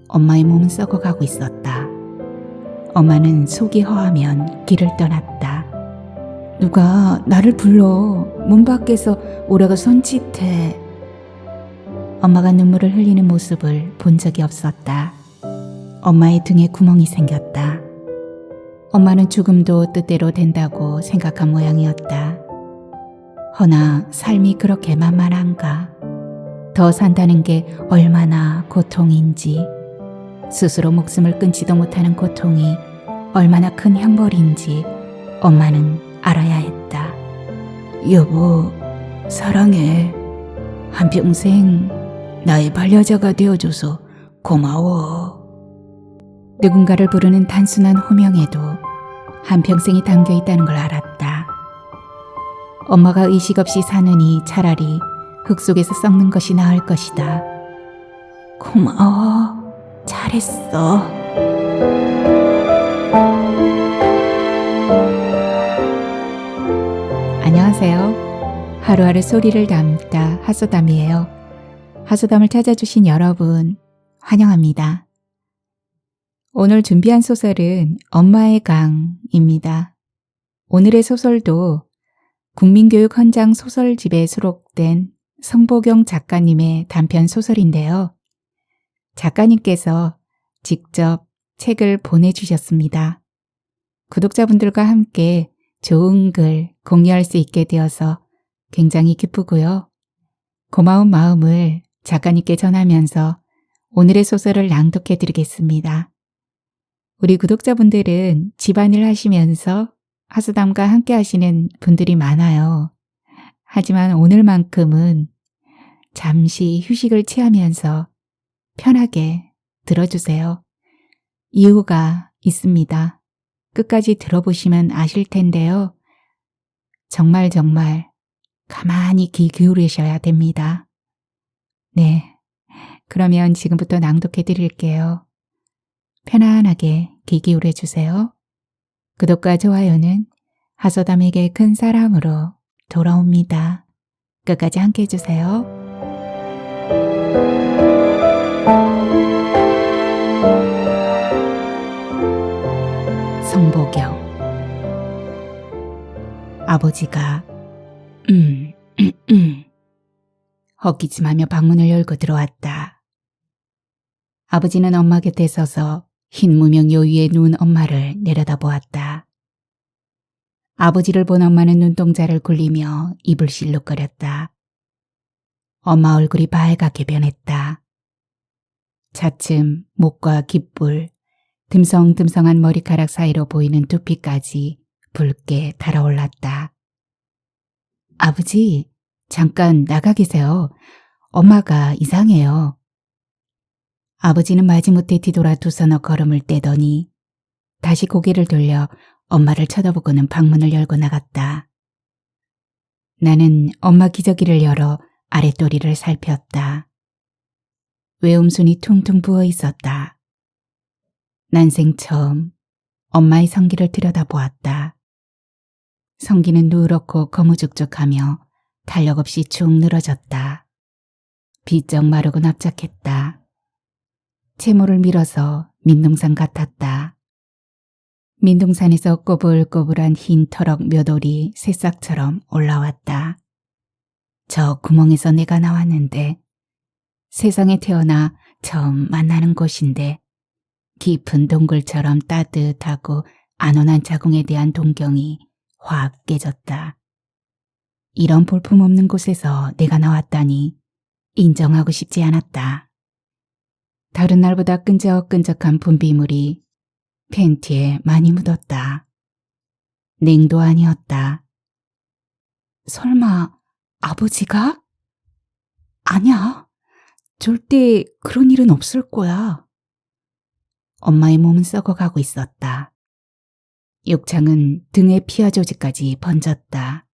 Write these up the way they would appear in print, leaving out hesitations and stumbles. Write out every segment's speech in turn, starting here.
엄마의 몸은 썩어가고 있었다. 엄마는 속이 허하면 길을 떠났다. 누가 나를 불러. 문 밖에서 오라가 손짓해. 엄마가 눈물을 흘리는 모습을 본 적이 없었다. 엄마의 등에 구멍이 생겼다. 엄마는 죽음도 뜻대로 된다고 생각한 모양이었다. 허나 삶이 그렇게 만만한가? 더 산다는 게 얼마나 고통인지, 스스로 목숨을 끊지도 못하는 고통이 얼마나 큰 형벌인지 엄마는 알아야 했다. 여보, 사랑해. 한평생 나의 반려자가 되어줘서 고마워. 누군가를 부르는 단순한 호명에도 한평생이 담겨 있다는 걸 알았다. 엄마가 의식 없이 사느니 차라리 흙 속에서 썩는 것이 나을 것이다. 고마워. 잘했어. 안녕하세요. 하루하루 소리를 담다 하소담이에요. 하소담을 찾아주신 여러분 환영합니다. 오늘 준비한 소설은 엄마의 강입니다. 오늘의 소설도 국민교육 헌장 소설집에 수록된 성보경 작가님의 단편 소설인데요. 작가님께서 직접 책을 보내주셨습니다. 구독자분들과 함께 좋은 글 공유할 수 있게 되어서 굉장히 기쁘고요. 고마운 마음을 작가님께 전하면서 오늘의 소설을 낭독해 드리겠습니다. 우리 구독자분들은 집안일 하시면서 하소담과 함께 하시는 분들이 많아요. 하지만 오늘만큼은 잠시 휴식을 취하면서 편하게 들어주세요. 이유가 있습니다. 끝까지 들어보시면 아실 텐데요. 정말 가만히 귀 기울이셔야 됩니다. 네, 그러면 지금부터 낭독해 드릴게요. 편안하게 귀 기울여 주세요. 구독과 좋아요는 하소담에게 큰 사랑으로 돌아옵니다. 끝까지 함께 해주세요. 성보경. 아버지가 헛기침하며 방문을 열고 들어왔다. 아버지는 엄마 곁에 서서 흰 무명요 위에 누운 엄마를 내려다보았다. 아버지를 본 엄마는 눈동자를 굴리며 입을 실룩거렸다. 엄마 얼굴이 빨갛게 변했다. 차츰 목과 귓불, 듬성듬성한 머리카락 사이로 보이는 두피까지 붉게 달아올랐다. 아버지, 잠깐 나가 계세요. 엄마가 이상해요. 아버지는 마지못해 뒤돌아 두 서너 걸음을 떼더니 다시 고개를 돌려 엄마를 쳐다보고는 방문을 열고 나갔다. 나는 엄마 기저귀를 열어 아랫도리를 살폈다. 외음순이 퉁퉁 부어 있었다. 난생 처음 엄마의 성기를 들여다보았다. 성기는 누렇고 거무죽죽하며 탄력 없이 축 늘어졌다. 비쩍 마르고 납작했다. 채모를 밀어서 민둥산 같았다. 민둥산에서 꼬불꼬불한 흰 터럭 몇 올이 새싹처럼 올라왔다. 저 구멍에서 내가 나왔는데, 세상에 태어나 처음 만나는 곳인데 깊은 동굴처럼 따뜻하고 안온한 자궁에 대한 동경이 확 깨졌다. 이런 볼품없는 곳에서 내가 나왔다니 인정하고 싶지 않았다. 다른 날보다 끈적끈적한 분비물이 팬티에 많이 묻었다. 냉도 아니었다. 설마 아버지가? 아니야. 절대 그런 일은 없을 거야. 엄마의 몸은 썩어가고 있었다. 욕창은 등의 피하 조직까지 번졌다.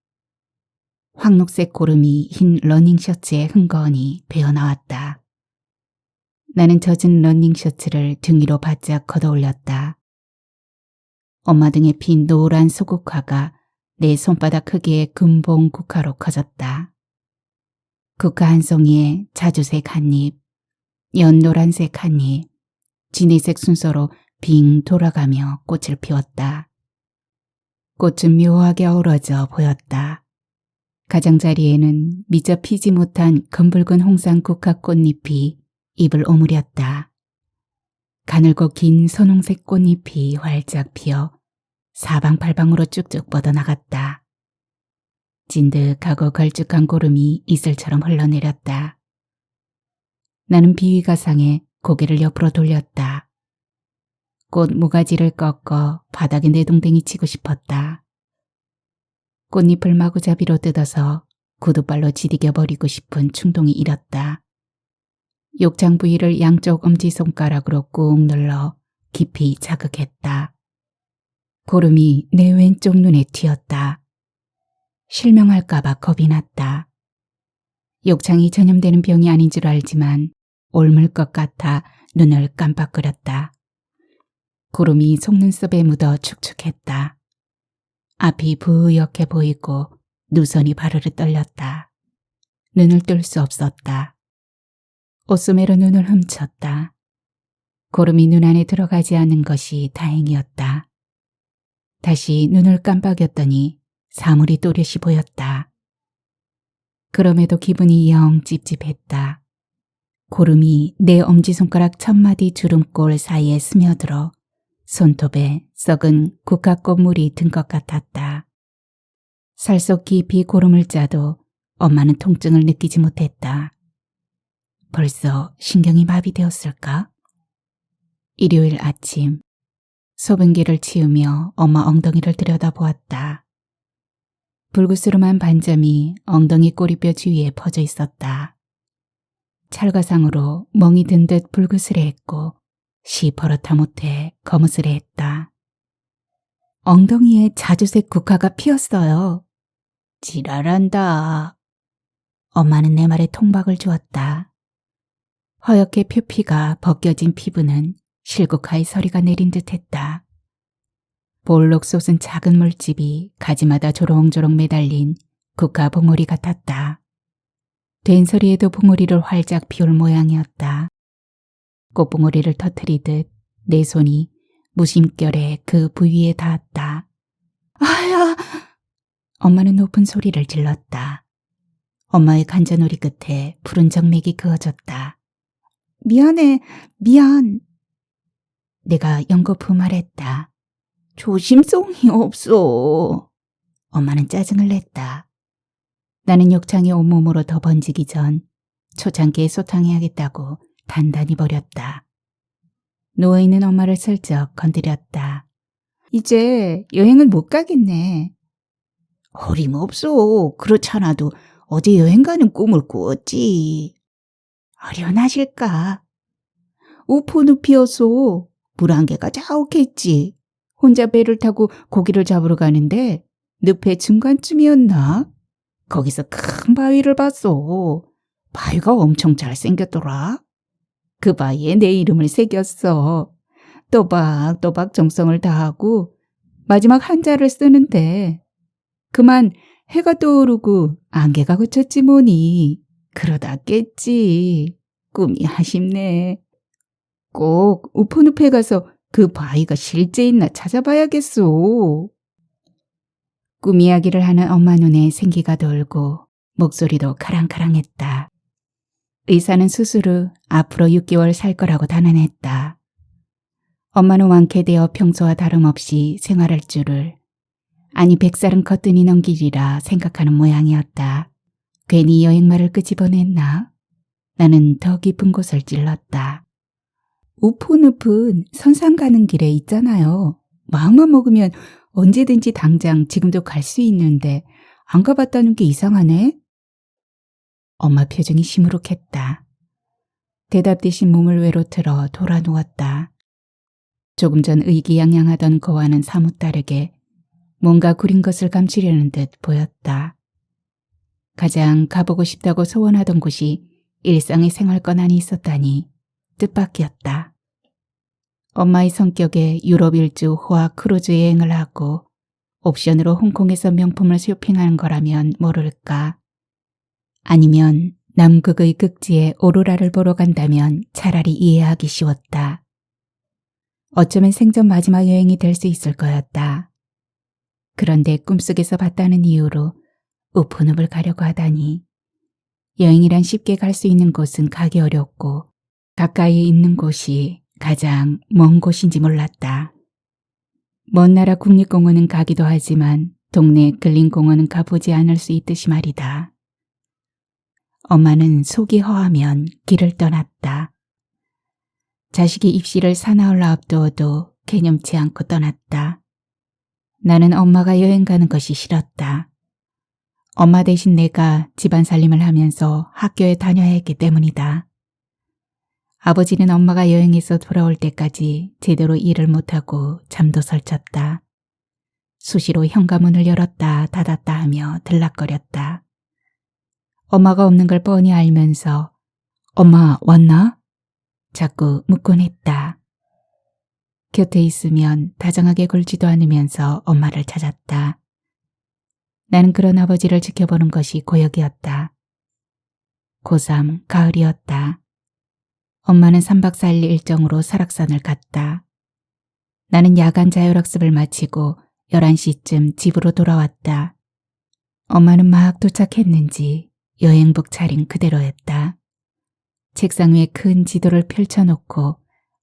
황록색 고름이 흰 러닝 셔츠에 흥건히 배어나왔다. 나는 젖은 러닝 셔츠를 등 위로 바짝 걷어올렸다. 엄마 등에 핀 노란 소국화가 내 손바닥 크기의 금봉 국화로 커졌다. 국화 한 송이에 자주색 한 잎, 연노란색 한 잎, 진회색 순서로 빙 돌아가며 꽃을 피웠다. 꽃은 묘하게 어우러져 보였다. 가장자리에는 미처 피지 못한 검붉은 홍상 국화 꽃잎이 입을 오므렸다. 가늘고 긴 선홍색 꽃잎이 활짝 피어 사방팔방으로 쭉쭉 뻗어나갔다. 진득하고 걸쭉한 고름이 이슬처럼 흘러내렸다. 나는 비위가 상해 고개를 옆으로 돌렸다. 꽃 모가지를 꺾어 바닥에 내동댕이 치고 싶었다. 꽃잎을 마구잡이로 뜯어서 구두발로 지디겨버리고 싶은 충동이 일었다. 욕창 부위를 양쪽 엄지손가락으로 꾹 눌러 깊이 자극했다. 고름이 내 왼쪽 눈에 튀었다. 실명할까봐 겁이 났다. 욕창이 전염되는 병이 아닌 줄 알지만 옮을 것 같아 눈을 깜빡거렸다. 고름이 속눈썹에 묻어 축축했다. 앞이 부옇게 보이고 누선이 바르르 떨렸다. 눈을 뜰 수 없었다. 옷소매로 눈을 훔쳤다. 고름이 눈 안에 들어가지 않은 것이 다행이었다. 다시 눈을 깜빡였더니 사물이 또렷이 보였다. 그럼에도 기분이 영 찝찝했다. 고름이 내 엄지손가락 첫마디 주름골 사이에 스며들어 손톱에 썩은 국화꽃물이 든 것 같았다. 살속 깊이 고름을 짜도 엄마는 통증을 느끼지 못했다. 벌써 신경이 마비되었을까? 일요일 아침, 소변기를 치우며 엄마 엉덩이를 들여다보았다. 불구스름한 반점이 엉덩이 꼬리뼈 주위에 퍼져 있었다. 찰과상으로 멍이 든 듯 불그스레했고 시퍼렇다 못해 거무스레했다. 엉덩이에 자주색 국화가 피었어요. 지랄한다. 엄마는 내 말에 통박을 주었다. 허옇게 표피가 벗겨진 피부는 실국하의 서리가 내린 듯했다. 볼록 솟은 작은 물집이 가지마다 조롱조롱 매달린 국화 봉오리 같았다. 된소리에도 봉오리를 활짝 피울 모양이었다. 꽃봉오리를 터뜨리듯 내 손이 무심결에 그 부위에 닿았다. 아야! 엄마는 높은 소리를 질렀다. 엄마의 간자놀이 끝에 푸른 정맥이 그어졌다. 미안해, 미안. 내가 연거푸 말했다. 조심성이 없어. 엄마는 짜증을 냈다. 나는 욕창이 온몸으로 더 번지기 전 초창기에 소탕해야겠다고 단단히 버렸다. 누워있는 엄마를 슬쩍 건드렸다. 이제 여행은 못 가겠네. 어림없어. 그렇잖아도 어제 여행 가는 꿈을 꾸었지. 어련하실까? 우포늪 피어서 물 한 개가 자욱했지. 혼자 배를 타고 고기를 잡으러 가는데 늪의 중간쯤이었나? 거기서 큰 바위를 봤어. 바위가 엄청 잘생겼더라. 그 바위에 내 이름을 새겼어. 또박또박 정성을 다하고 마지막 한자를 쓰는데 그만 해가 떠오르고 안개가 그쳤지 뭐니. 그러다 깼지. 꿈이 아쉽네. 꼭 우포늪에 가서 그 바위가 실제 있나 찾아봐야겠소. 꿈 이야기를 하는 엄마 눈에 생기가 돌고 목소리도 카랑카랑했다. 의사는 수술 후 앞으로 6개월 살 거라고 단언했다. 엄마는 완쾌되어 평소와 다름없이 생활할 줄을, 아니 100살은 거뜬히 넘기리라 생각하는 모양이었다. 괜히 여행말을 끄집어냈나? 나는 더 깊은 곳을 찔렀다. 우포늪은 선산 가는 길에 있잖아요. 마음만 먹으면 언제든지 당장 지금도 갈 수 있는데 안 가봤다는 게 이상하네? 엄마 표정이 시무룩했다. 대답 대신 몸을 외로 틀어 돌아 누웠다. 조금 전 의기양양하던 거와는 사뭇 다르게 뭔가 구린 것을 감추려는 듯 보였다. 가장 가보고 싶다고 소원하던 곳이 일상의 생활권 안에 있었다니 뜻밖이었다. 엄마의 성격에 유럽 일주 호화 크루즈 여행을 하고 옵션으로 홍콩에서 명품을 쇼핑하는 거라면 모를까. 아니면 남극의 극지에 오로라를 보러 간다면 차라리 이해하기 쉬웠다. 어쩌면 생전 마지막 여행이 될 수 있을 거였다. 그런데 꿈속에서 봤다는 이유로 우푼읍을 가려고 하다니 여행이란 쉽게 갈 수 있는 곳은 가기 어렵고 가까이에 있는 곳이 가장 먼 곳인지 몰랐다. 먼 나라 국립공원은 가기도 하지만 동네 근린공원은 가보지 않을 수 있듯이 말이다. 엄마는 속이 허하면 길을 떠났다. 자식이 입시를 사나흘 앞두어도 개념치 않고 떠났다. 나는 엄마가 여행 가는 것이 싫었다. 엄마 대신 내가 집안 살림을 하면서 학교에 다녀야 했기 때문이다. 아버지는 엄마가 여행에서 돌아올 때까지 제대로 일을 못하고 잠도 설쳤다. 수시로 현관문을 열었다 닫았다 하며 들락거렸다. 엄마가 없는 걸 뻔히 알면서 엄마 왔나? 자꾸 묻곤 했다. 곁에 있으면 다정하게 굴지도 않으면서 엄마를 찾았다. 나는 그런 아버지를 지켜보는 것이 고역이었다. 고3 가을이었다. 엄마는 3박 4일 일정으로 설악산을 갔다. 나는 야간 자율학습을 마치고 11시쯤 집으로 돌아왔다. 엄마는 막 도착했는지 여행복 차림 그대로였다. 책상 위에 큰 지도를 펼쳐놓고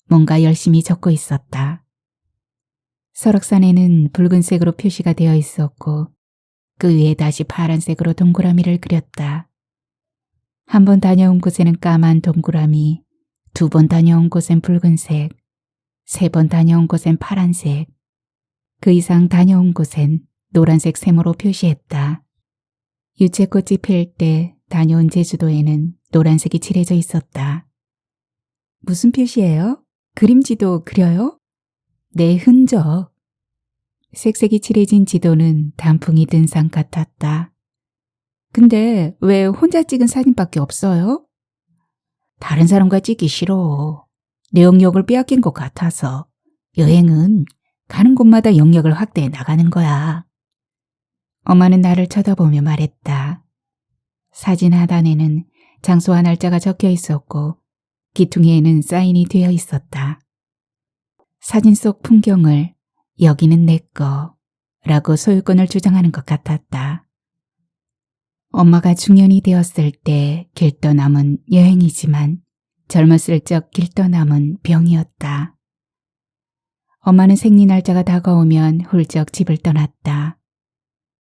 뭔가 열심히 적고 있었다. 설악산에는 붉은색으로 표시가 되어 있었고 그 위에 다시 파란색으로 동그라미를 그렸다. 한 번 다녀온 곳에는 까만 동그라미, 2번 다녀온 곳엔 붉은색, 3번 다녀온 곳엔 파란색, 그 이상 다녀온 곳엔 노란색 세모로 표시했다. 유채꽃이 필 때 다녀온 제주도에는 노란색이 칠해져 있었다. 무슨 표시예요? 그림지도 그려요? 내 흔적. 색색이 칠해진 지도는 단풍이 든 산 같았다. 근데 왜 혼자 찍은 사진밖에 없어요? 다른 사람과 찍기 싫어. 내 영역을 빼앗긴 것 같아서. 여행은 가는 곳마다 영역을 확대해 나가는 거야. 엄마는 나를 쳐다보며 말했다. 사진 하단에는 장소와 날짜가 적혀 있었고 귀퉁이에는 사인이 되어 있었다. 사진 속 풍경을 여기는 내 거라고 소유권을 주장하는 것 같았다. 엄마가 중년이 되었을 때 길떠남은 여행이지만 젊었을 적 길떠남은 병이었다. 엄마는 생리 날짜가 다가오면 훌쩍 집을 떠났다.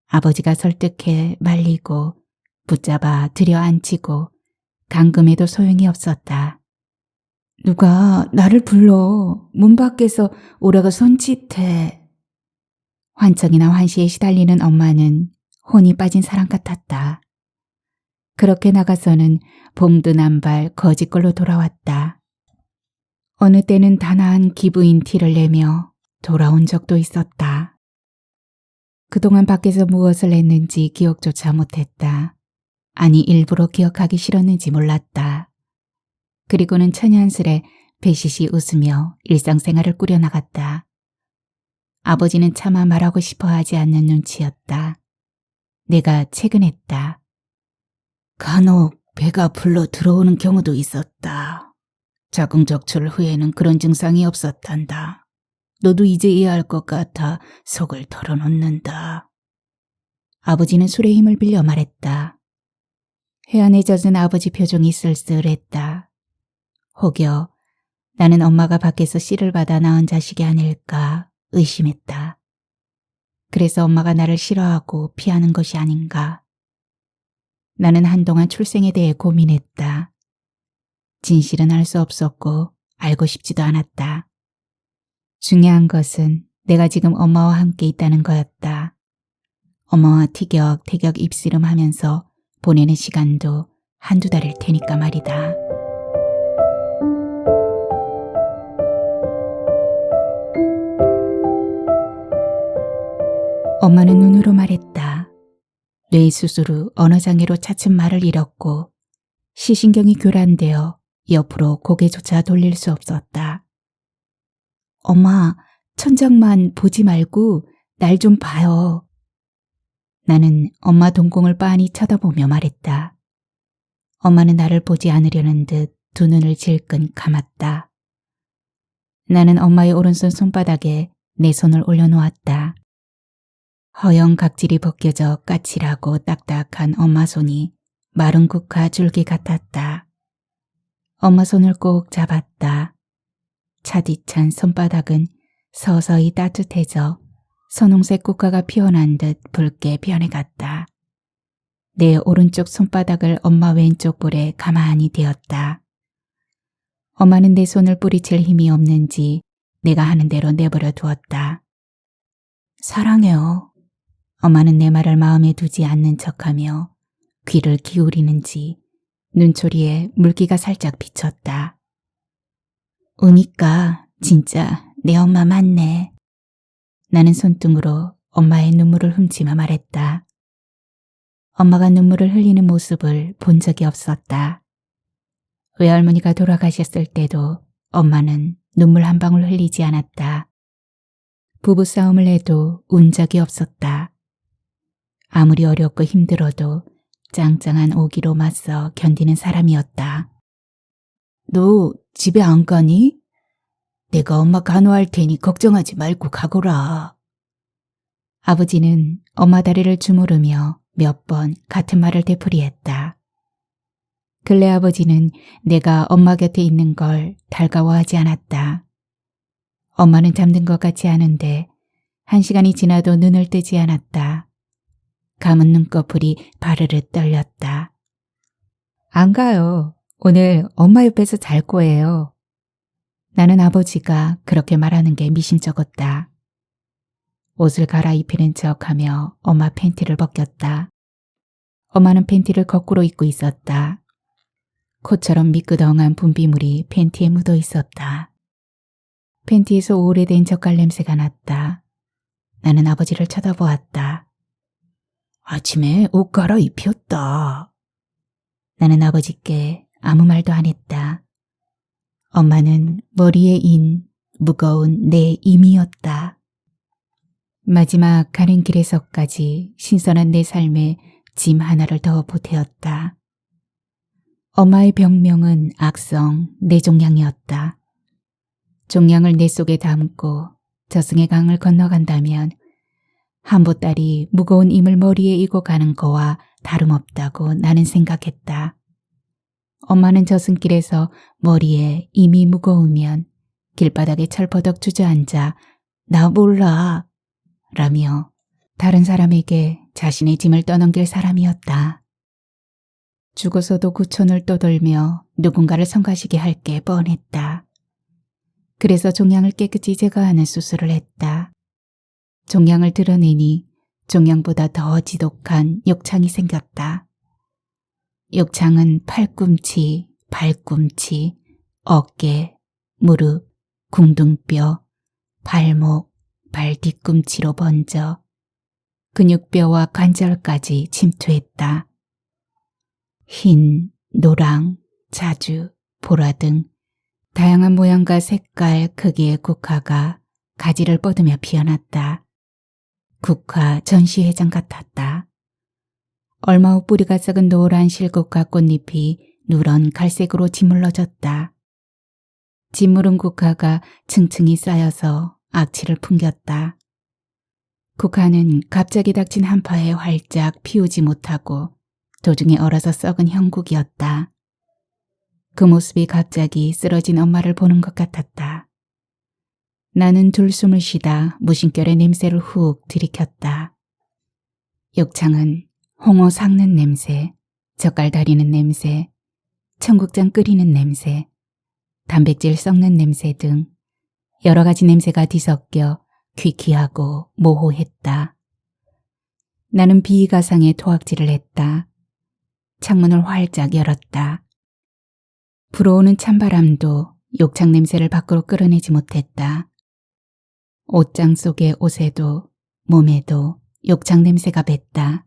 아버지가 설득해 말리고 붙잡아 들여앉히고 감금해도 소용이 없었다. 누가 나를 불러. 문 밖에서 오라가 손짓해. 환청이나 환시에 시달리는 엄마는 혼이 빠진 사람 같았다. 그렇게 나가서는 봉두난발 거지꼴로 돌아왔다. 어느 때는 단아한 기부인 티를 내며 돌아온 적도 있었다. 그동안 밖에서 무엇을 했는지 기억조차 못했다. 아니 일부러 기억하기 싫었는지 몰랐다. 그리고는 천연스레 배시시 웃으며 일상생활을 꾸려나갔다. 아버지는 차마 말하고 싶어 하지 않는 눈치였다. 내가 채근했다. 간혹 배가 불러 들어오는 경우도 있었다. 자궁적출 후에는 그런 증상이 없었단다. 너도 이제 이해할 것 같아 속을 털어놓는다. 아버지는 술의 힘을 빌려 말했다. 회한에 젖은 아버지 표정이 쓸쓸했다. 혹여 나는 엄마가 밖에서 씨를 받아 낳은 자식이 아닐까 의심했다. 그래서 엄마가 나를 싫어하고 피하는 것이 아닌가. 나는 한동안 출생에 대해 고민했다. 진실은 알 수 없었고 알고 싶지도 않았다. 중요한 것은 내가 지금 엄마와 함께 있다는 거였다. 엄마와 티격태격 입씨름하면서 보내는 시간도 한두 달일 테니까 말이다. 엄마는 눈으로 말했다. 뇌수술 후 언어장애로 차츰 말을 잃었고 시신경이 교란되어 옆으로 고개조차 돌릴 수 없었다. 엄마, 천장만 보지 말고 날 좀 봐요. 나는 엄마 동공을 빤히 쳐다보며 말했다. 엄마는 나를 보지 않으려는 듯 두 눈을 질끈 감았다. 나는 엄마의 오른손 손바닥에 내 손을 올려놓았다. 허연 각질이 벗겨져 까칠하고 딱딱한 엄마 손이 마른 국화 줄기 같았다. 엄마 손을 꼭 잡았다. 차디찬 손바닥은 서서히 따뜻해져 선홍색 국화가 피어난 듯 붉게 변해갔다. 내 오른쪽 손바닥을 엄마 왼쪽 볼에 가만히 대었다. 엄마는 내 손을 뿌리칠 힘이 없는지 내가 하는 대로 내버려 두었다. 사랑해요. 엄마는 내 말을 마음에 두지 않는 척하며 귀를 기울이는지 눈초리에 물기가 살짝 비쳤다. 우니까 진짜 내 엄마 맞네. 나는 손등으로 엄마의 눈물을 훔치며 말했다. 엄마가 눈물을 흘리는 모습을 본 적이 없었다. 외할머니가 돌아가셨을 때도 엄마는 눈물 한 방울 흘리지 않았다. 부부싸움을 해도 운 적이 없었다. 아무리 어렵고 힘들어도 짱짱한 오기로 맞서 견디는 사람이었다. 너 집에 안 가니? 내가 엄마 간호할 테니 걱정하지 말고 가거라. 아버지는 엄마 다리를 주무르며 몇 번 같은 말을 되풀이했다. 근래 아버지는 내가 엄마 곁에 있는 걸 달가워하지 않았다. 엄마는 잠든 것 같지 않은데 1시간이 지나도 눈을 뜨지 않았다. 감은 눈꺼풀이 바르르 떨렸다. 안 가요. 오늘 엄마 옆에서 잘 거예요. 나는 아버지가 그렇게 말하는 게 미심쩍었다. 옷을 갈아입히는 척하며 엄마 팬티를 벗겼다. 엄마는 팬티를 거꾸로 입고 있었다. 코처럼 미끄덩한 분비물이 팬티에 묻어 있었다. 팬티에서 오래된 젓갈 냄새가 났다. 나는 아버지를 쳐다보았다. 아침에 옷 갈아입혔다. 나는 아버지께 아무 말도 안 했다. 엄마는 머리에 인 무거운 내 임이었다. 마지막 가는 길에서까지 신선한 내 삶에 짐 하나를 더 보태었다. 엄마의 병명은 악성 뇌종양이었다. 종양을 내 속에 담고 저승의 강을 건너간다면 한 보따리 무거운 임을 머리에 이고 가는 거와 다름없다고 나는 생각했다. 엄마는 저승길에서 머리에 임이 무거우면 길바닥에 철버덕 주저앉아 나 몰라 라며 다른 사람에게 자신의 짐을 떠넘길 사람이었다. 죽어서도 구촌을 떠돌며 누군가를 성가시게 할 게 뻔했다. 그래서 종양을 깨끗이 제거하는 수술을 했다. 종양을 드러내니 종양보다 더 지독한 욕창이 생겼다. 욕창은 팔꿈치, 발꿈치, 어깨, 무릎, 궁둥뼈, 발목, 발 뒤꿈치로 번져 근육뼈와 관절까지 침투했다. 흰, 노랑, 자주, 보라 등 다양한 모양과 색깔, 크기의 국화가 가지를 뻗으며 피어났다. 국화 전시회장 같았다. 얼마 후 뿌리가 썩은 노란 실국화 꽃잎이 누런 갈색으로 짓물러졌다. 짓무른 국화가 층층이 쌓여서 악취를 풍겼다. 국화는 갑자기 닥친 한파에 활짝 피우지 못하고 도중에 얼어서 썩은 형국이었다. 그 모습이 갑자기 쓰러진 엄마를 보는 것 같았다. 나는 둘숨을 쉬다 무심결에 냄새를 훅 들이켰다. 욕창은 홍어 삭는 냄새, 젓갈 다리는 냄새, 청국장 끓이는 냄새, 단백질 썩는 냄새 등 여러 가지 냄새가 뒤섞여 귀퀴하고 모호했다. 나는 비위가상의 토악질을 했다. 창문을 활짝 열었다. 불어오는 찬바람도 욕창 냄새를 밖으로 끌어내지 못했다. 옷장 속의 옷에도 몸에도 욕창 냄새가 뱄다.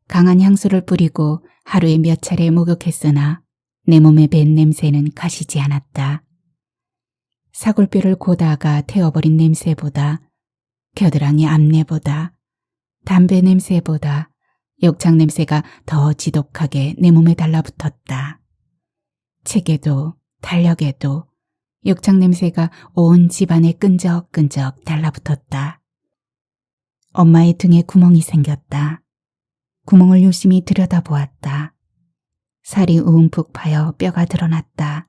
강한 향수를 뿌리고 하루에 몇 차례 목욕했으나 내 몸에 밴 냄새는 가시지 않았다. 사골뼈를 고다가 태워버린 냄새보다, 겨드랑이 암내보다, 담배 냄새보다 욕창 냄새가 더 지독하게 내 몸에 달라붙었다. 책에도 달력에도 욕창 냄새가 온 집안에 끈적끈적 달라붙었다. 엄마의 등에 구멍이 생겼다. 구멍을 유심히 들여다보았다. 살이 움푹 파여 뼈가 드러났다.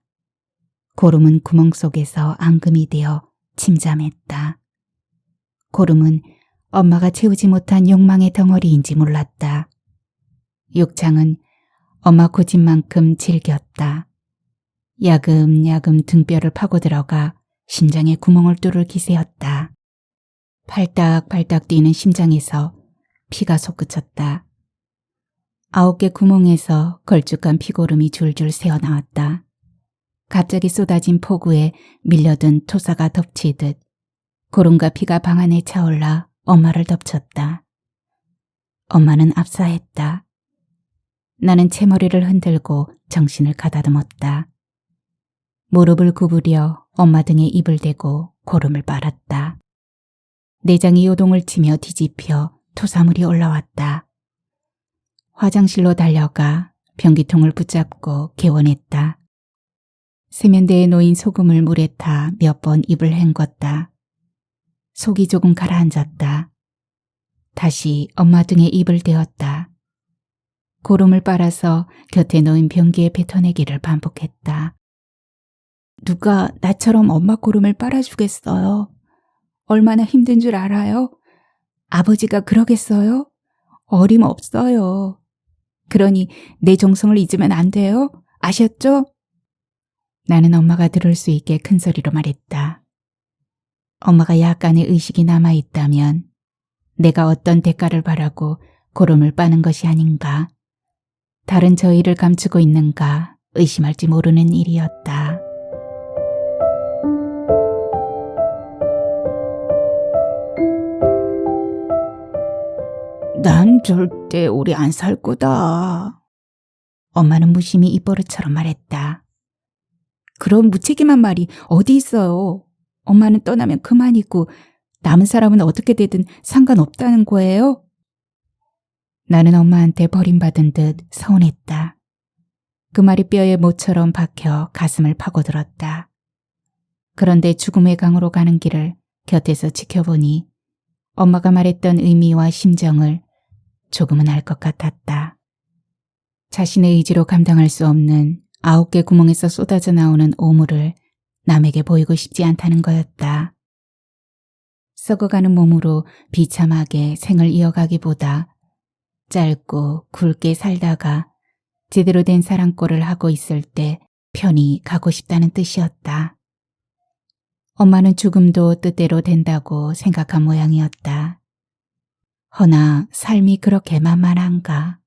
고름은 구멍 속에서 앙금이 되어 침잠했다. 고름은 엄마가 채우지 못한 욕망의 덩어리인지 몰랐다. 욕창은 엄마 고집만큼 질겼다. 야금야금 등뼈를 파고 들어가 심장에 구멍을 뚫을 기세였다. 팔딱팔딱 뛰는 심장에서 피가 솟구쳤다. 9개 구멍에서 걸쭉한 피고름이 줄줄 새어나왔다. 갑자기 쏟아진 폭우에 밀려든 토사가 덮치듯 고름과 피가 방 안에 차올라 엄마를 덮쳤다. 엄마는 압사했다. 나는 채머리를 흔들고 정신을 가다듬었다. 무릎을 구부려 엄마 등에 입을 대고 고름을 빨았다. 내장이 요동을 치며 뒤집혀 토사물이 올라왔다. 화장실로 달려가 변기통을 붙잡고 개원했다. 세면대에 놓인 소금을 물에 타 몇 번 입을 헹궜다. 속이 조금 가라앉았다. 다시 엄마 등에 입을 대었다. 고름을 빨아서 곁에 놓인 변기에 뱉어내기를 반복했다. 누가 나처럼 엄마 고름을 빨아주겠어요? 얼마나 힘든 줄 알아요? 아버지가 그러겠어요? 어림없어요. 그러니 내 정성을 잊으면 안 돼요? 아셨죠? 나는 엄마가 들을 수 있게 큰 소리로 말했다. 엄마가 약간의 의식이 남아있다면 내가 어떤 대가를 바라고 고름을 빠는 것이 아닌가, 다른 저희를 감추고 있는가 의심할지 모르는 일이었다. 난 절대 오래 안 살 거다. 엄마는 무심히 입버릇처럼 말했다. 그런 무책임한 말이 어디 있어요. 엄마는 떠나면 그만이고 남은 사람은 어떻게 되든 상관없다는 거예요? 나는 엄마한테 버림받은 듯 서운했다. 그 말이 뼈에 모처럼 박혀 가슴을 파고들었다. 그런데 죽음의 강으로 가는 길을 곁에서 지켜보니 엄마가 말했던 의미와 심정을 조금은 알 것 같았다. 자신의 의지로 감당할 수 없는 9개 구멍에서 쏟아져 나오는 오물을 남에게 보이고 싶지 않다는 거였다. 썩어가는 몸으로 비참하게 생을 이어가기보다 짧고 굵게 살다가 제대로 된 사랑꼴을 하고 있을 때 편히 가고 싶다는 뜻이었다. 엄마는 죽음도 뜻대로 된다고 생각한 모양이었다. 허나 삶이 그렇게 만만한가.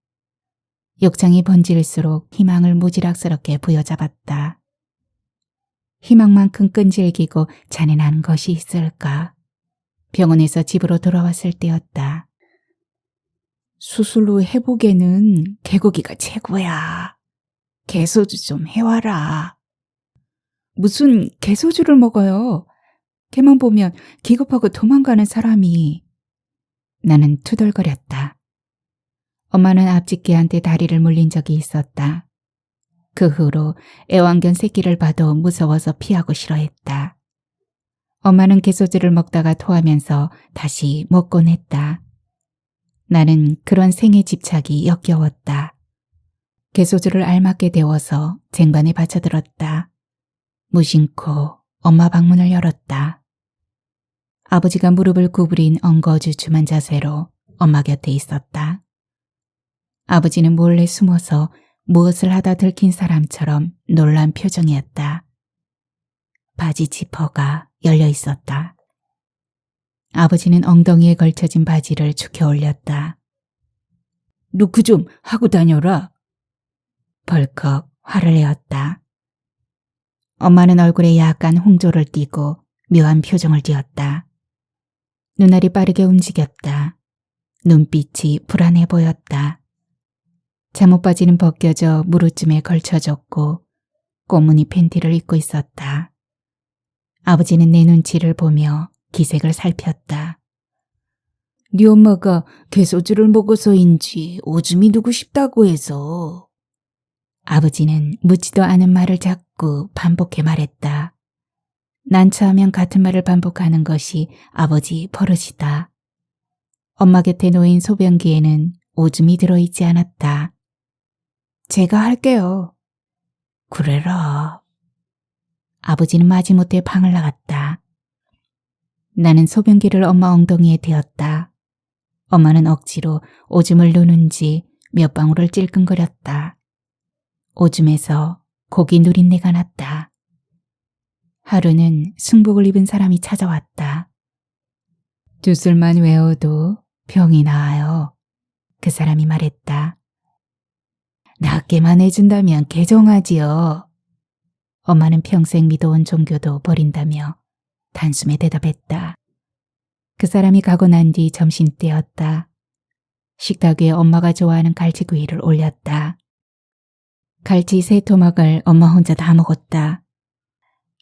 욕창이 번질수록 희망을 무지락스럽게 부여잡았다. 희망만큼 끈질기고 잔인한 것이 있을까? 병원에서 집으로 돌아왔을 때였다. 수술 후 회복에는 개고기가 최고야. 개소주 좀 해와라. 무슨 개소주를 먹어요? 걔만 보면 기겁하고 도망가는 사람이. 나는 투덜거렸다. 엄마는 앞집개한테 다리를 물린 적이 있었다. 그 후로 애완견 새끼를 봐도 무서워서 피하고 싫어했다. 엄마는 개소주를 먹다가 토하면서 다시 먹곤 했다. 나는 그런 생애 집착이 역겨웠다. 개소주를 알맞게 데워서 쟁반에 받쳐들었다. 무심코 엄마 방문을 열었다. 아버지가 무릎을 구부린 엉거주춤한 자세로 엄마 곁에 있었다. 아버지는 몰래 숨어서 무엇을 하다 들킨 사람처럼 놀란 표정이었다. 바지 지퍼가 열려 있었다. 아버지는 엉덩이에 걸쳐진 바지를 축혀 올렸다. 노크 좀 하고 다녀라. 벌컥 화를 내었다. 엄마는 얼굴에 약간 홍조를 띠고 묘한 표정을 띄었다. 눈알이 빠르게 움직였다. 눈빛이 불안해 보였다. 잠옷 바지는 벗겨져 무릎쯤에 걸쳐졌고 꽃무늬 팬티를 입고 있었다. 아버지는 내 눈치를 보며 기색을 살폈다. 네 엄마가 개소주를 먹어서인지 오줌이 누고 싶다고 해서. 아버지는 묻지도 않은 말을 자꾸 반복해 말했다. 난처하면 같은 말을 반복하는 것이 아버지 버릇이다. 엄마 곁에 놓인 소변기에는 오줌이 들어있지 않았다. 제가 할게요. 그래라. 아버지는 마지못해 방을 나갔다. 나는 소변기를 엄마 엉덩이에 대었다. 엄마는 억지로 오줌을 누는지 몇 방울을 찔끔거렸다. 오줌에서 고기 누린내가 났다. 하루는 승복을 입은 사람이 찾아왔다. 두 술만 외워도 병이 나아요. 그 사람이 말했다. 낫게만 해준다면 개종하지요. 엄마는 평생 믿어온 종교도 버린다며 단숨에 대답했다. 그 사람이 가고 난 뒤 점심때였다. 식탁 위에 엄마가 좋아하는 갈치구이를 올렸다. 갈치 3토막을 엄마 혼자 다 먹었다.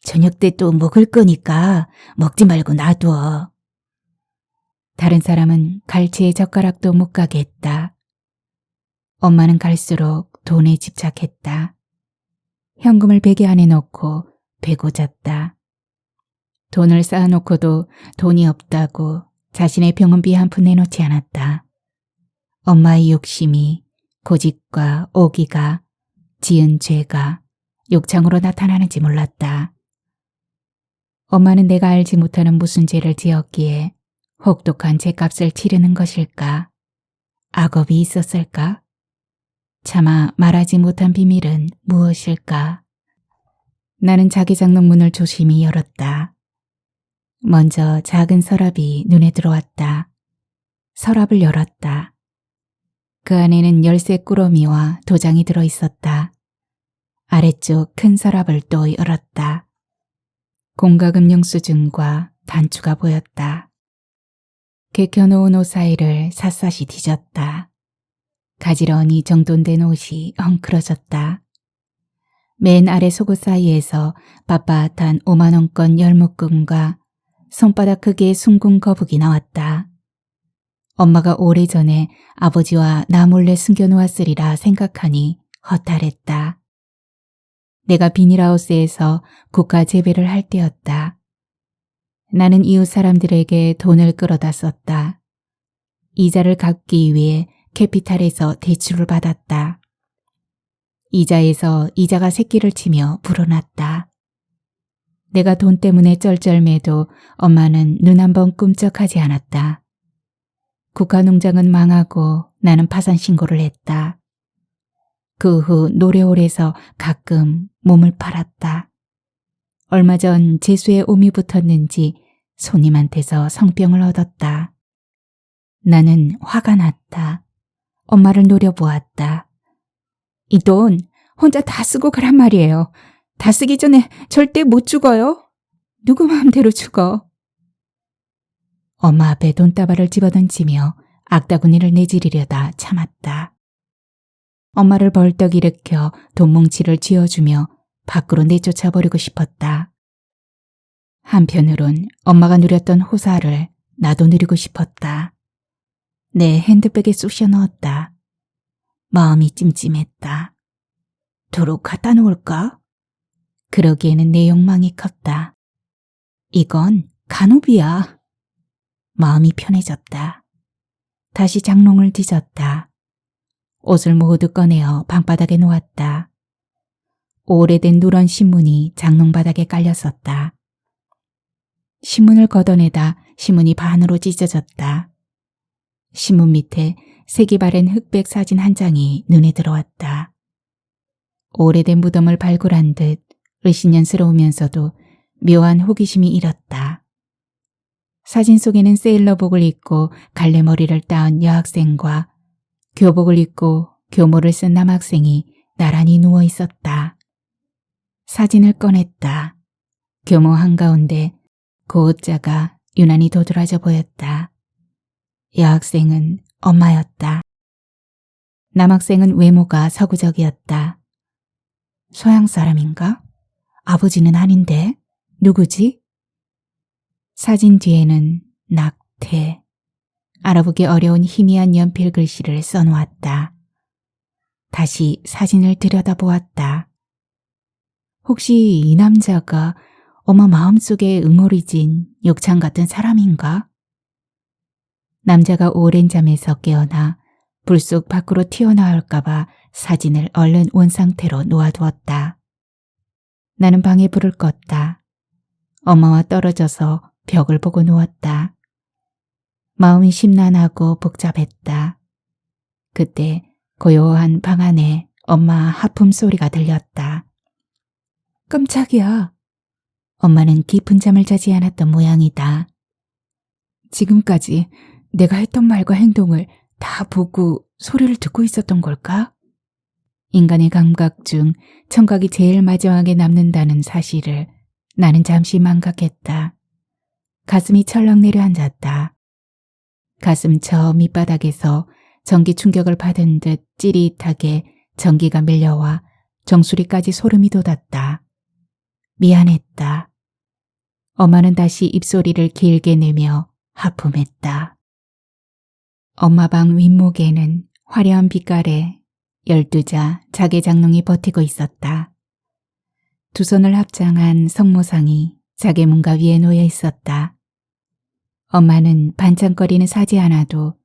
저녁 때 또 먹을 거니까 먹지 말고 놔둬. 다른 사람은 갈치에 젓가락도 못 가게 했다. 엄마는 갈수록 돈에 집착했다. 현금을 베개 안에 넣고 베고 잤다. 돈을 쌓아놓고도 돈이 없다고 자신의 병원비 한 푼 내놓지 않았다. 엄마의 욕심이, 고집과 오기가, 지은 죄가 욕창으로 나타나는지 몰랐다. 엄마는 내가 알지 못하는 무슨 죄를 지었기에 혹독한 죄값을 치르는 것일까? 악업이 있었을까? 차마 말하지 못한 비밀은 무엇일까? 나는 자기장 문을 조심히 열었다. 먼저 작은 서랍이 눈에 들어왔다. 서랍을 열었다. 그 안에는 열쇠 꾸러미와 도장이 들어있었다. 아래쪽 큰 서랍을 또 열었다. 공과금 영수증과 단추가 보였다. 개켜놓은 옷 사이를 샅샅이 뒤졌다. 가지런히 정돈된 옷이 헝클어졌다. 맨 아래 속옷 사이에서 빳빳한 5만원권 열묶음과 손바닥 크기의 숭근 거북이 나왔다. 엄마가 오래전에 아버지와 나 몰래 숨겨놓았으리라 생각하니 허탈했다. 내가 비닐하우스에서 국화 재배를 할 때였다. 나는 이웃 사람들에게 돈을 끌어다 썼다. 이자를 갚기 위해 캐피탈에서 대출을 받았다. 이자에서 이자가 새끼를 치며 불어났다. 내가 돈 때문에 쩔쩔매도 엄마는 눈 한 번 꿈쩍하지 않았다. 국화농장은 망하고 나는 파산 신고를 했다. 그 후 노래홀에서 가끔 몸을 팔았다. 얼마 전 재수에 옴이 붙었는지 손님한테서 성병을 얻었다. 나는 화가 났다. 엄마를 노려보았다. 이 돈 혼자 다 쓰고 가란 말이에요. 다 쓰기 전에 절대 못 죽어요. 누구 마음대로 죽어. 엄마 앞에 돈다발을 집어던지며 악다구니를 내지르려다 참았다. 엄마를 벌떡 일으켜 돈뭉치를 쥐어주며 밖으로 내쫓아버리고 싶었다. 한편으론 엄마가 누렸던 호사를 나도 누리고 싶었다. 내 핸드백에 쑤셔 넣었다. 마음이 찜찜했다. 도로 갖다 놓을까? 그러기에는 내 욕망이 컸다. 이건 간호비야. 마음이 편해졌다. 다시 장롱을 뒤졌다. 옷을 모두 꺼내어 방바닥에 놓았다. 오래된 누런 신문이 장롱바닥에 깔렸었다. 신문을 걷어내다 신문이 반으로 찢어졌다. 신문 밑에 색이 바랜 흑백 사진 한 장이 눈에 들어왔다. 오래된 무덤을 발굴한 듯 의심연스러우면서도 묘한 호기심이 일었다. 사진 속에는 세일러복을 입고 갈래머리를 따은 여학생과 교복을 입고 교모를 쓴 남학생이 나란히 누워 있었다. 사진을 꺼냈다. 교모 한가운데 고옷자가 유난히 도드라져 보였다. 여학생은 엄마였다. 남학생은 외모가 서구적이었다. 서양 사람인가? 아버지는 아닌데 누구지? 사진 뒤에는 낙태, 알아보기 어려운 희미한 연필 글씨를 써놓았다. 다시 사진을 들여다보았다. 혹시 이 남자가 엄마 마음속에 응어리진 욕창 같은 사람인가? 남자가 오랜 잠에서 깨어나 불 속 밖으로 튀어나올까봐 사진을 얼른 원상태로 놓아두었다. 나는 방에 불을 껐다. 엄마와 떨어져서 벽을 보고 누웠다. 마음이 심란하고 복잡했다. 그때 고요한 방 안에 엄마 하품 소리가 들렸다. 깜짝이야. 엄마는 깊은 잠을 자지 않았던 모양이다. 지금까지 내가 했던 말과 행동을 다 보고 소리를 듣고 있었던 걸까? 인간의 감각 중 청각이 제일 마지막에 남는다는 사실을 나는 잠시 망각했다. 가슴이 철렁 내려앉았다. 가슴 저 밑바닥에서 전기 충격을 받은 듯 찌릿하게 전기가 밀려와 정수리까지 소름이 돋았다. 미안했다. 엄마는 다시 입소리를 길게 내며 하품했다. 엄마 방 윗목에는 화려한 빛깔의 12자 자개 장롱이 버티고 있었다. 두 손을 합장한 성모상이 자개 문가 위에 놓여 있었다. 엄마는 반짝거리는 사지 하나도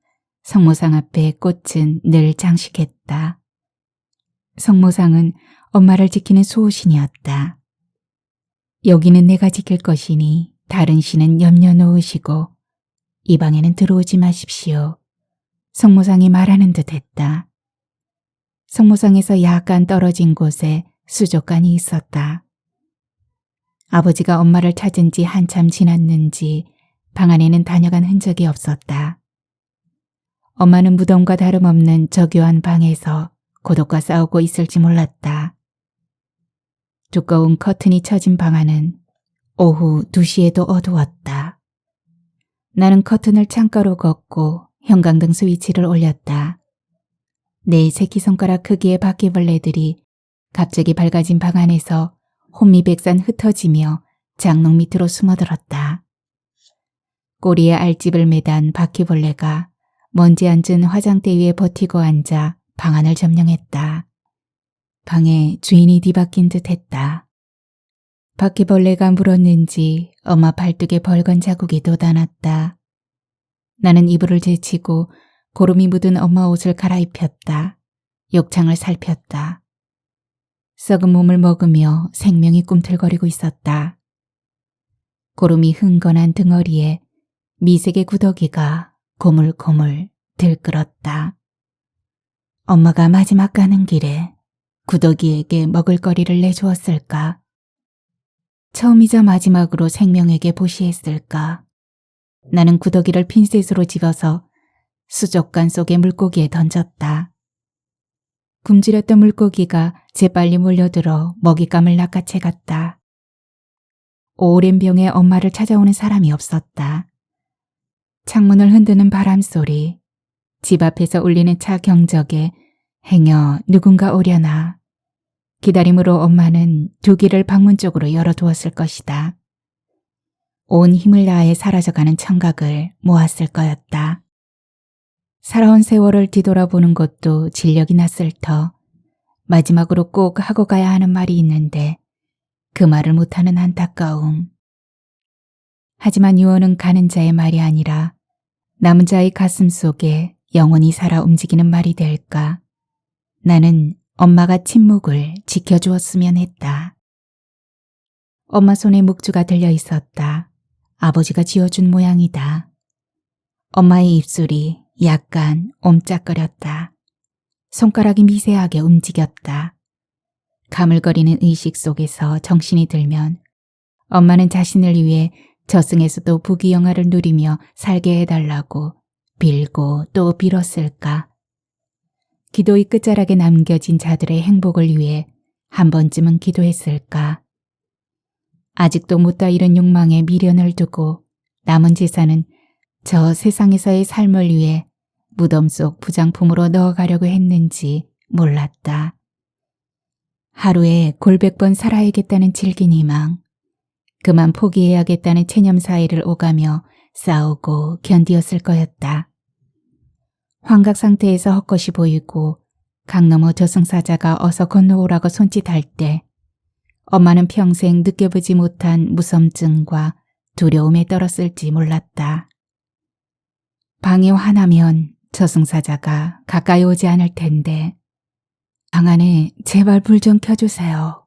성모상 앞에 꽃은 늘 장식했다. 성모상은 엄마를 지키는 수호신이었다. 여기는 내가 지킬 것이니 다른 신은 염려 놓으시고 이 방에는 들어오지 마십시오. 성모상이 말하는 듯 했다. 성모상에서 약간 떨어진 곳에 수족관이 있었다. 아버지가 엄마를 찾은 지 한참 지났는지 방 안에는 다녀간 흔적이 없었다. 엄마는 무덤과 다름없는 저교한 방에서 고독과 싸우고 있을지 몰랐다. 두꺼운 커튼이 쳐진 방 안은 오후 2시에도 어두웠다. 나는 커튼을 창가로 걷고 형광등 스위치를 올렸다. 내 새끼손가락 크기의 바퀴벌레들이 갑자기 밝아진 방 안에서 혼미백산 흩어지며 장롱 밑으로 숨어들었다. 꼬리에 알집을 매단 바퀴벌레가 먼지 앉은 화장대 위에 버티고 앉아 방 안을 점령했다. 방에 주인이 뒤바뀐 듯 했다. 바퀴벌레가 물었는지 엄마 발뚝에 벌건 자국이 돋아났다. 나는 이불을 제치고 고름이 묻은 엄마 옷을 갈아입혔다. 욕창을 살폈다. 썩은 몸을 먹으며 생명이 꿈틀거리고 있었다. 고름이 흥건한 등허리에 미색의 구더기가 고물고물 들끓었다. 엄마가 마지막 가는 길에 구더기에게 먹을거리를 내주었을까? 처음이자 마지막으로 생명에게 보시했을까? 나는 구더기를 핀셋으로 집어서 수족관 속의 물고기에 던졌다. 굶주렸던 물고기가 재빨리 몰려들어 먹잇감을 낚아채갔다. 오랜 병에 엄마를 찾아오는 사람이 없었다. 창문을 흔드는 바람 소리, 집 앞에서 울리는 차 경적에 행여 누군가 오려나. 기다림으로 엄마는 두 길을 방문 쪽으로 열어두었을 것이다. 온 힘을 다해 사라져가는 청각을 모았을 거였다. 살아온 세월을 뒤돌아보는 것도 진력이 났을 터 마지막으로 꼭 하고 가야 하는 말이 있는데 그 말을 못하는 안타까움. 하지만 유언은 가는 자의 말이 아니라 남은 자의 가슴 속에 영원히 살아 움직이는 말이 될까. 나는 엄마가 침묵을 지켜주었으면 했다. 엄마 손에 묵주가 들려 있었다. 아버지가 쥐어준 모양이다. 엄마의 입술이 약간 옴짝거렸다. 손가락이 미세하게 움직였다. 가물거리는 의식 속에서 정신이 들면 엄마는 자신을 위해 저승에서도 부귀영화를 누리며 살게 해달라고 빌고 또 빌었을까. 기도의 끝자락에 남겨진 자들의 행복을 위해 한 번쯤은 기도했을까. 아직도 못다 이룬 욕망에 미련을 두고 남은 재산은 저 세상에서의 삶을 위해 무덤 속 부장품으로 넣어가려고 했는지 몰랐다. 하루에 골백 번 살아야겠다는 질긴 희망, 그만 포기해야겠다는 체념 사이를 오가며 싸우고 견디었을 거였다. 환각 상태에서 헛것이 보이고 강 너머 저승사자가 어서 건너오라고 손짓할 때 엄마는 평생 느껴보지 못한 무섬증과 두려움에 떨었을지 몰랐다. 방이 화나면 저승사자가 가까이 오지 않을 텐데 방 안에 제발 불 좀 켜주세요.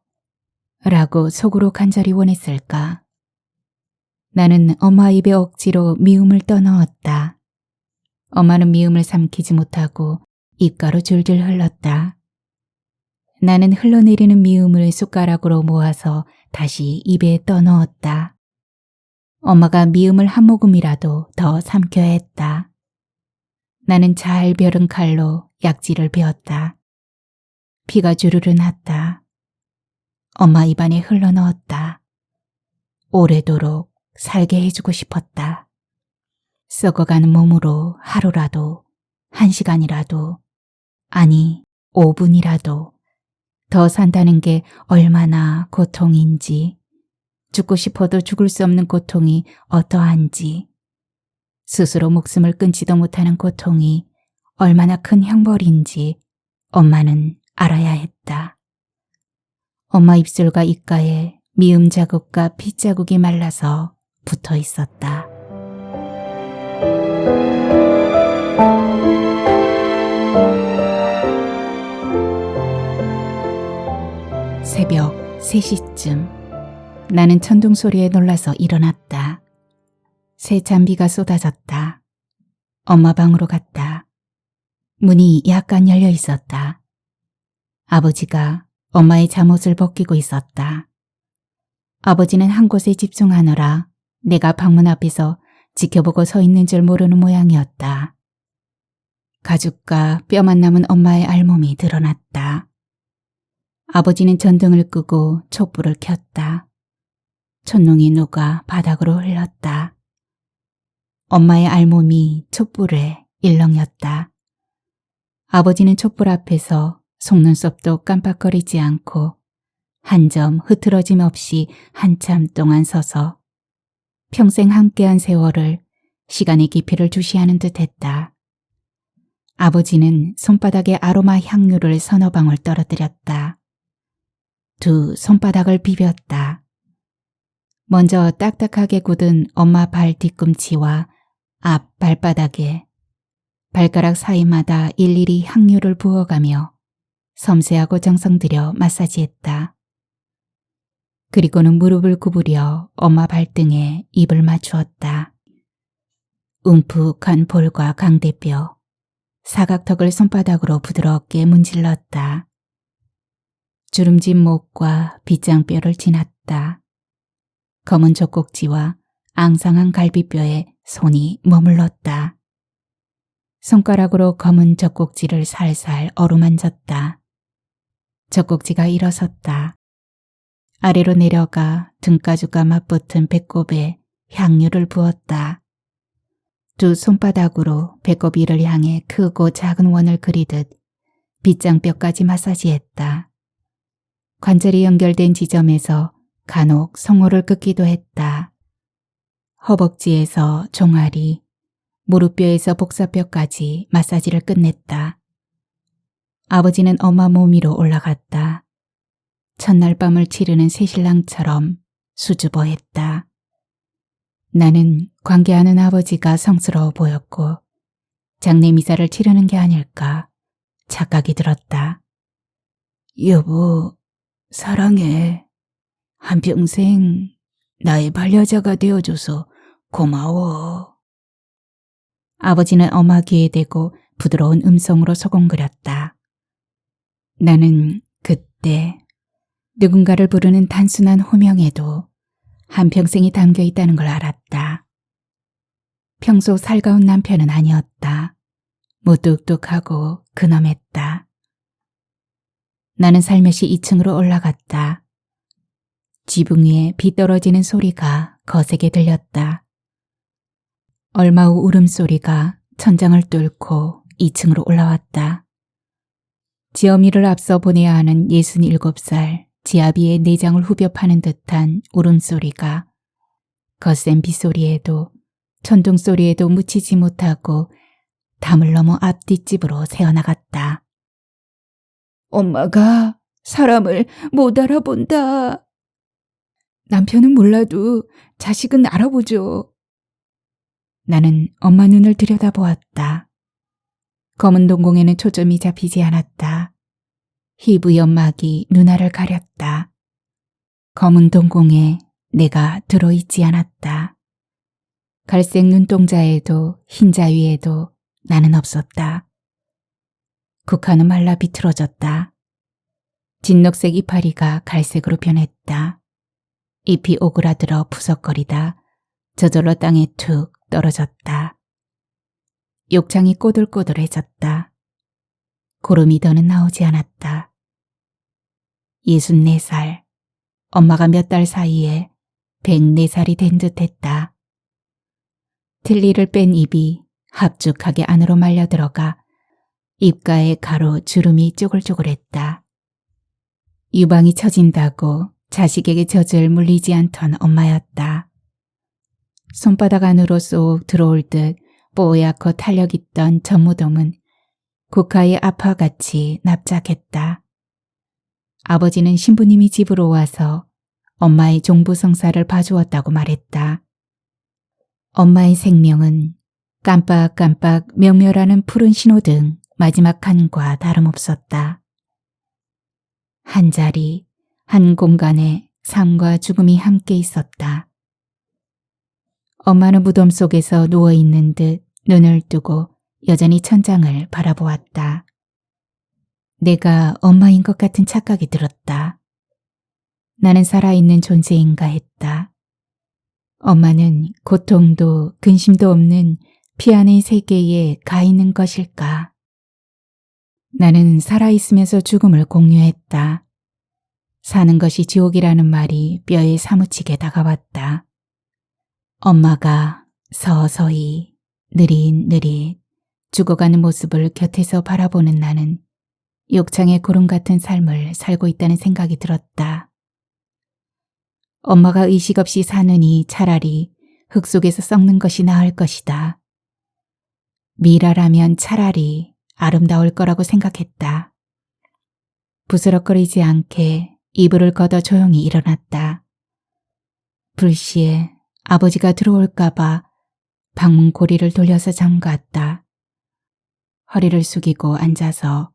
라고 속으로 간절히 원했을까. 나는 엄마 입에 억지로 미움을 떠넣었다. 엄마는 미움을 삼키지 못하고 입가로 줄줄 흘렀다. 나는 흘러내리는 미움을 숟가락으로 모아서 다시 입에 떠넣었다. 엄마가 미움을 한 모금이라도 더 삼켜야 했다. 나는 잘 벼른 칼로 약지를 베었다. 피가 주르르 났다. 엄마 입안에 흘러넣었다. 오래도록 살게 해주고 싶었다. 썩어가는 몸으로 하루라도, 1시간이라도, 아니 5분이라도 더 산다는 게 얼마나 고통인지, 죽고 싶어도 죽을 수 없는 고통이 어떠한지, 스스로 목숨을 끊지도 못하는 고통이 얼마나 큰 형벌인지 엄마는 알아야 했다. 엄마 입술과 입가에 미움 자국과 피 자국이 말라서 붙어 있었다. 새벽 3시쯤 나는 천둥 소리에 놀라서 일어났다. 새 잔비가 쏟아졌다. 엄마 방으로 갔다. 문이 약간 열려 있었다. 아버지가 엄마의 잠옷을 벗기고 있었다. 아버지는 한 곳에 집중하느라 내가 방문 앞에서 지켜보고 서 있는 줄 모르는 모양이었다. 가죽과 뼈만 남은 엄마의 알몸이 드러났다. 아버지는 전등을 끄고 촛불을 켰다. 촛농이 녹아 바닥으로 흘렀다. 엄마의 알몸이 촛불에 일렁였다. 아버지는 촛불 앞에서 속눈썹도 깜빡거리지 않고 한 점 흐트러짐 없이 한참 동안 서서 평생 함께한 세월을, 시간의 깊이를 주시하는 듯했다. 아버지는 손바닥에 아로마 향유를 서너 방울 떨어뜨렸다. 두 손바닥을 비볐다. 먼저 딱딱하게 굳은 엄마 발 뒤꿈치와 앞 발바닥에 발가락 사이마다 일일이 향유를 부어가며 섬세하고 정성 들여 마사지했다. 그리고는 무릎을 구부려 엄마 발등에 입을 맞추었다. 움푹한 볼과 강대뼈, 사각턱을 손바닥으로 부드럽게 문질렀다. 주름진 목과 빗장뼈를 지났다. 검은 젖꼭지와 앙상한 갈비뼈에 손이 머물렀다. 손가락으로 검은 젖꼭지를 살살 어루만졌다. 젖꼭지가 일어섰다. 아래로 내려가 등가죽과 맞붙은 배꼽에 향유를 부었다. 두 손바닥으로 배꼽 위를 향해 크고 작은 원을 그리듯 빗장뼈까지 마사지했다. 관절이 연결된 지점에서 간혹 성호를 긋기도 했다. 허벅지에서 종아리, 무릎뼈에서 복사뼈까지 마사지를 끝냈다. 아버지는 엄마 몸 위로 올라갔다. 첫날 밤을 치르는 새신랑처럼 수줍어했다. 나는 관계하는 아버지가 성스러워 보였고 장례 미사를 치르는 게 아닐까 착각이 들었다. 여보, 사랑해. 한평생 나의 반려자가 되어줘서 고마워. 아버지는 엄마 귀에 대고 부드러운 음성으로 소곤거렸다. 나는 그때 누군가를 부르는 단순한 호명에도 한평생이 담겨 있다는 걸 알았다. 평소 살가운 남편은 아니었다. 무뚝뚝하고 근엄했다. 나는 살며시 2층으로 올라갔다. 지붕 위에 비 떨어지는 소리가 거세게 들렸다. 얼마 후 울음소리가 천장을 뚫고 2층으로 올라왔다. 지엄이를 앞서 보내야 하는 67살 지아비의 내장을 후벼 파는 듯한 울음소리가 거센 빗소리에도 천둥소리에도 묻히지 못하고 담을 넘어 앞뒷집으로 새어나갔다. 엄마가 사람을 못 알아본다. 남편은 몰라도 자식은 알아보죠. 나는 엄마 눈을 들여다보았다. 검은 동공에는 초점이 잡히지 않았다. 희부 연막이 눈알을 가렸다. 검은 동공에 내가 들어있지 않았다. 갈색 눈동자에도 흰자 위에도 나는 없었다. 국화는 말라 비틀어졌다. 진녹색 이파리가 갈색으로 변했다. 잎이 오그라들어 푸석거리다 저절로 땅에 툭 떨어졌다. 욕창이 꼬들꼬들해졌다. 고름이 더는 나오지 않았다. 64살, 엄마가 몇 달 사이에 104살이 된 듯했다. 틀니를 뺀 입이 합죽하게 안으로 말려 들어가 입가에 가로 주름이 쪼글쪼글했다. 유방이 처진다고 자식에게 젖을 물리지 않던 엄마였다. 손바닥 안으로 쏙 들어올 듯 뽀얗고 탄력 있던 전무돔은 국화의 앞과 같이 납작했다. 아버지는 신부님이 집으로 와서 엄마의 종부성사를 봐주었다고 말했다. 엄마의 생명은 깜빡깜빡 명멸하는 푸른 신호등 마지막 칸과 다름없었다. 한 자리, 한 공간에 삶과 죽음이 함께 있었다. 엄마는 무덤 속에서 누워있는 듯 눈을 뜨고 여전히 천장을 바라보았다. 내가 엄마인 것 같은 착각이 들었다. 나는 살아있는 존재인가 했다. 엄마는 고통도 근심도 없는 피안의 세계에 가 있는 것일까? 나는 살아있으면서 죽음을 공유했다. 사는 것이 지옥이라는 말이 뼈에 사무치게 다가왔다. 엄마가 서서히 느릿느릿 죽어가는 모습을 곁에서 바라보는 나는 욕창의 구름 같은 삶을 살고 있다는 생각이 들었다. 엄마가 의식 없이 사느니 차라리 흙 속에서 썩는 것이 나을 것이다. 미라라면 차라리 아름다울 거라고 생각했다. 부스럭거리지 않게 이불을 걷어 조용히 일어났다. 불시에 아버지가 들어올까봐 방문 고리를 돌려서 잠갔다. 허리를 숙이고 앉아서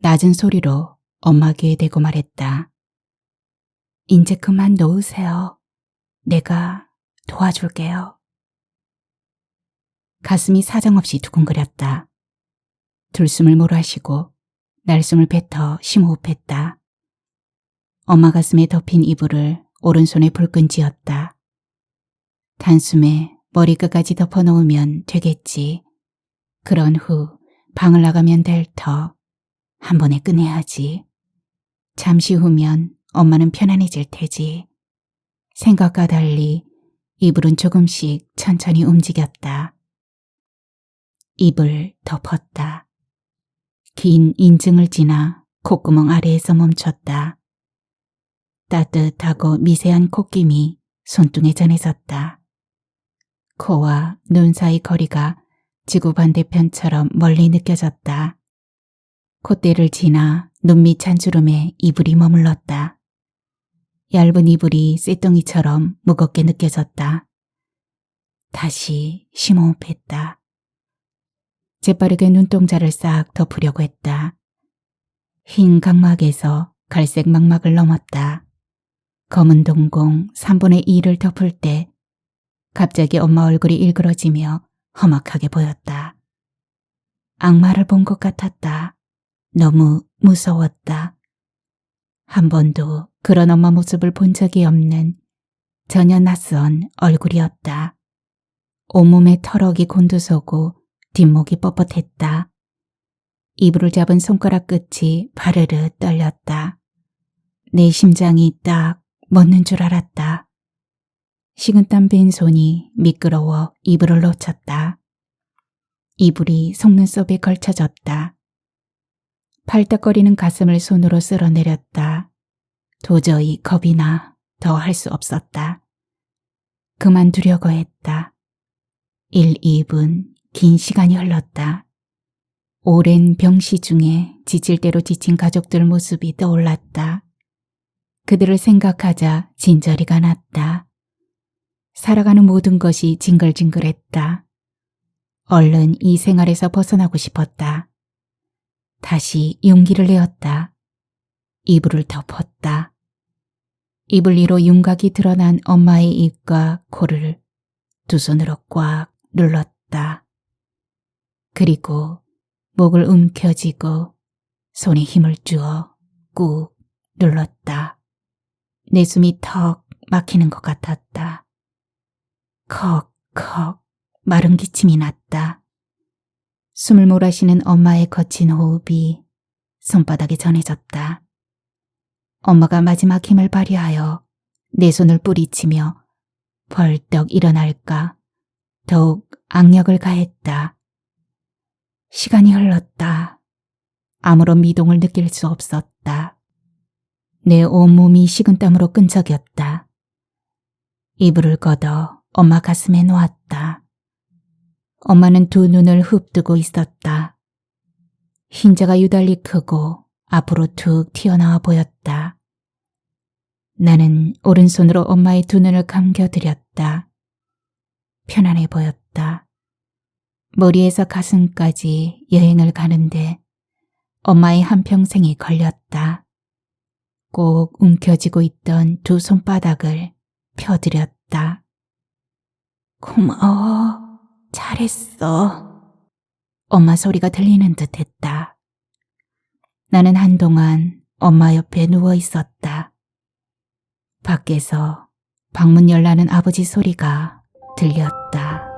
낮은 소리로 엄마 귀에 대고 말했다. 이제 그만 놓으세요. 내가 도와줄게요. 가슴이 사정없이 두근거렸다. 들숨을 몰아쉬고 날숨을 뱉어 심호흡했다. 엄마 가슴에 덮인 이불을 오른손에 불끈 쥐었다. 단숨에 머리끝까지 덮어놓으면 되겠지. 그런 후 방을 나가면 될 터. 한 번에 끝내야지. 잠시 후면 엄마는 편안해질 테지. 생각과 달리 이불은 조금씩 천천히 움직였다. 입을 덮었다. 긴 인중을 지나 콧구멍 아래에서 멈췄다. 따뜻하고 미세한 콧김이 손등에 전해졌다. 코와 눈 사이 거리가 지구 반대편처럼 멀리 느껴졌다. 콧대를 지나 눈밑 한 주름에 이불이 머물렀다. 얇은 이불이 쇳덩이처럼 무겁게 느껴졌다. 다시 심호흡했다. 재빠르게 눈동자를 싹 덮으려고 했다. 흰 각막에서 갈색 망막을 넘었다. 검은 동공 3분의 2를 덮을 때 갑자기 엄마 얼굴이 일그러지며 험악하게 보였다. 악마를 본 것 같았다. 너무 무서웠다. 한 번도 그런 엄마 모습을 본 적이 없는 전혀 낯선 얼굴이었다. 온몸에 털럭이 곤두서고 뒷목이 뻣뻣했다. 이불을 잡은 손가락 끝이 바르르 떨렸다. 내 심장이 딱 멎는 줄 알았다. 식은땀 빈 손이 미끄러워 이불을 놓쳤다. 이불이 속눈썹에 걸쳐졌다. 팔딱거리는 가슴을 손으로 쓸어내렸다. 도저히 겁이 나 더 할 수 없었다. 그만두려고 했다. 1, 2분 긴 시간이 흘렀다. 오랜 병시 중에 지칠 대로 지친 가족들 모습이 떠올랐다. 그들을 생각하자 진저리가 났다. 살아가는 모든 것이 징글징글했다. 얼른 이 생활에서 벗어나고 싶었다. 다시 용기를 내었다. 이불을 덮었다. 이불 위로 윤곽이 드러난 엄마의 입과 코를 두 손으로 꽉 눌렀다. 그리고 목을 움켜쥐고 손에 힘을 주어 꾹 눌렀다. 내 숨이 턱 막히는 것 같았다. 컥컥 마른 기침이 났다. 숨을 몰아쉬는 엄마의 거친 호흡이 손바닥에 전해졌다. 엄마가 마지막 힘을 발휘하여 내 손을 뿌리치며 벌떡 일어날까 더욱 악력을 가했다. 시간이 흘렀다. 아무런 미동을 느낄 수 없었다. 내 온몸이 식은땀으로 끈적였다. 이불을 걷어 엄마 가슴에 놓았다. 엄마는 두 눈을 흡뜨고 있었다. 흰자가 유달리 크고 앞으로 툭 튀어나와 보였다. 나는 오른손으로 엄마의 두 눈을 감겨드렸다. 편안해 보였다. 머리에서 가슴까지 여행을 가는데 엄마의 한평생이 걸렸다. 꼭 움켜쥐고 있던 두 손바닥을 펴드렸다. 고마워, 잘했어. 엄마 소리가 들리는 듯 했다. 나는 한동안 엄마 옆에 누워 있었다. 밖에서 방문 열라는 아버지 소리가 들렸다.